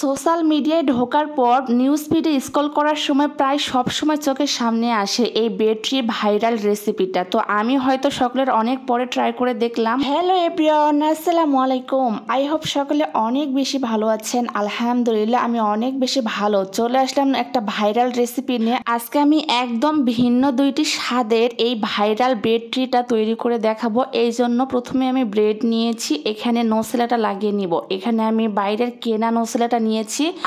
Social মিডিয়ায় ঢোকার পর নিউজ ফিডে স্ক্রল করার সময় প্রায় সব সময় চোখের সামনে আসে এই ব্রেডটি ভাইরাল রেসিপিটা। তো আমি হয়তো সকলের অনেক পরে ট্রাই করে দেখলাম। হ্যালো এভরিওয়ান, আসসালামু আলাইকুম। আই হোপ সকলে অনেক বেশি ভালো আছেন। আলহামদুলিল্লাহ আমি অনেক বেশি ভালো। চলে আসলাম একটা ভাইরাল রেসিপি নিয়ে। আজকে আমি একদম ভিন্ন দুইটি স্বাদের এই ভাইরাল ব্রেডটিটা তৈরি করে দেখাবো। এই জন্য প্রথমে আমি ব্রেড নিয়েছি, এখানে নোসেলাটা লাগিয়ে নিব। এখানে আমি বাইরের কেনা নোসেলাটা নিয়েছি,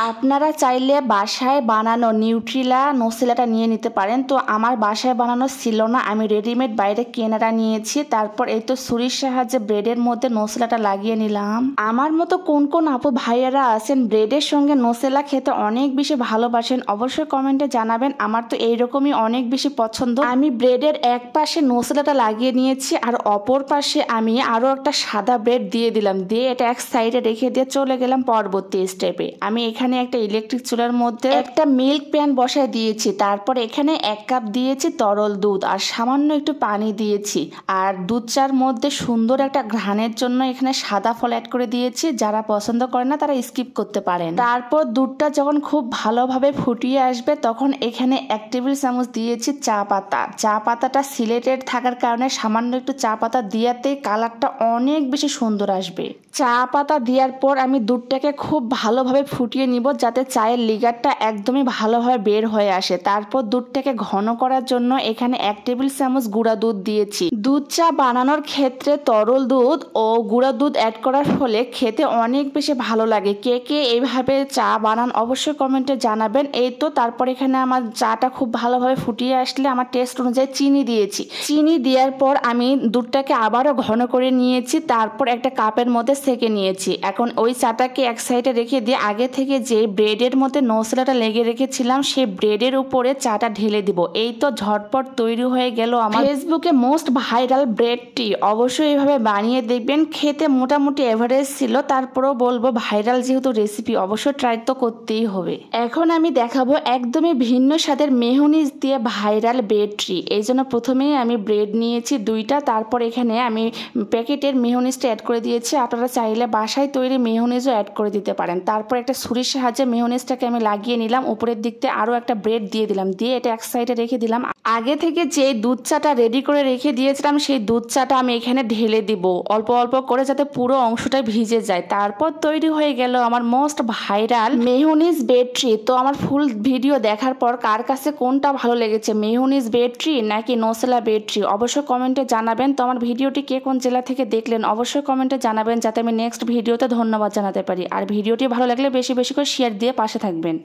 আপনারা চাইলে বাসায় বানানো নিউট্রিলা নোসেলাটা নিয়ে নিতে পারেন। তো আমার বাসায় বানানো ছিল না, আমি রেডিমেড বাইরে কেনাটা নিয়েছি। তারপর এই তো ছুরির সাহায্যে ব্রেডের মধ্যে নোসেলাটা লাগিয়ে নিলাম। আমার মতো কোন কোন আপু ভাইয়ারা আছেন ব্রেডের সঙ্গে নোসেলা খেতে অনেক বেশি ভালোবাসেন, অবশ্যই কমেন্টে জানাবেন। আমার তো এইরকমই অনেক বেশি পছন্দ। আমি ব্রেডের এক পাশে নোসেলাটা লাগিয়ে নিয়েছি আর অপর পাশে আমি আরো একটা সাদা ব্রেড দিয়ে দিলাম, দিয়ে এটা এক সাইডে রেখে দিয়ে চলে গেলাম পরবর্তী স্টেপে। আমি এখানে একটা ইলেকট্রিক চুলার মধ্যে একটা মিল্ক প্যান বসায় দিয়েছি। তারপর এখানে 1 কাপ দিয়েছি তরল দুধ আর সামান্য একটু পানি দিয়েছি। আর দুধ চার মধ্যে সুন্দর একটা ঘ্রাণের জন্য এখানে সাদা ফল অ্যাড করে দিয়েছি। যারা পছন্দ করে না তারা স্কিপ করতে পারেন। তারপর দুধটা যখন খুব ভালোভাবে ফুটিয়ে আসবে তখন এখানে 1 টেবিল চামচ দিয়েছি চা পাতা। চা পাতাটা সিলেটেড থাকার কারণে সামান্য একটু চা পাতা দিয়াতে কালারটা অনেক বেশি সুন্দর আসবে। চা পাতা দেওয়ার পর আমি দুধটাকে খুব ভালোভাবে ফুটিয়ে নিব যাতে চায়ের লিগারটা একদমই ভালোভাবে বের হয়ে আসে। তারপর দুধটাকে ঘন করার জন্য এখানে 1 টেবিল চামচ গুঁড়া দুধ দিয়েছি। দুধ চা বানানোর ক্ষেত্রে তরল দুধ ও গুঁড়া দুধ অ্যাড করার ফলে খেতে অনেক বেশি ভালো লাগে। কে কে এইভাবে চা বানান অবশ্যই কমেন্টে জানাবেন। এই তো তারপর এখানে আমার চাটা খুব ভালোভাবে ফুটিয়ে আসলে আমার টেস্ট অনুযায়ী চিনি দিয়েছি। চিনি দেওয়ার পর আমি দুধটাকে আবারও ঘন করে নিয়েছি। তারপর একটা কাপের মধ্যে সেকে নিয়েছি। এখন ওই চাটাকে এক সাইডে রেখে দিয়ে আগে থেকে যে ব্রেডের মধ্যে নোসেলাটা লেগে রেখেছিলাম সেই ব্রেডের উপরে চাটা ঢেলে দিব। এই তো ঝটপট তৈরি হয়ে গেল আমার ফেসবুকে মোস্ট ভাইরাল ব্রেডটি। অবশ্যই এইভাবে বানিয়ে দেখবেন, খেতে মোটামুটি এভারেজ ছিল। তারপরেও বলবো ভাইরাল যেহেতু রেসিপি অবশ্যই ট্রাই তো করতেই হবে। এখন আমি দেখাবো একদমই ভিন্ন স্বাদের মেয়োনিজ দিয়ে ভাইরাল ব্রেডটি। এই জন্য প্রথমেই আমি ব্রেড নিয়েছি 2টা। তারপর এখানে আমি প্যাকেটের মেয়োনিজটা অ্যাড করে দিয়েছি। আপনারা চাইলে বাসায় তৈরি মেয়োনিজও অ্যাড করে দিতে পারেন। তারপর একটা ছুরির সাহায্যে মেয়োনিজটাকে আমি লাগিয়ে নিলাম। উপরের দিক থেকে আরও একটা ব্রেড দিয়ে দিলাম, দিয়ে এটা এক সাইডে রেখে দিলাম। আগে থেকে যে দুধ চাটা রেডি করে রেখে দিয়েছিলাম সেই দুধ চাটা আমি এখানে ঢেলে দিব অল্প অল্প করে যাতে পুরো অংশটাই ভিজে যায়। তারপর তৈরি হয়ে গেল আমার মোস্ট ভাইরাল মেয়োনিজ ব্রেডটি। তো আমার ফুল ভিডিও দেখার পর কার কাছে কোনটা ভালো লেগেছে, মেয়োনিজ ব্রেডটি নাকি নোসেলা ব্রেডটি, অবশ্যই কমেন্টে জানাবেন। তো আমার ভিডিওটি কে কোন জেলা থেকে দেখলেন অবশ্যই কমেন্টে জানাবেন যাতে আমি নেক্সট ভিডিওতে ধন্যবাদ জানাতে পারি। আর ভিডিওটি ভালো লাগলে বেশি বেশি করে শেয়ার দিয়ে পাশে থাকবেন।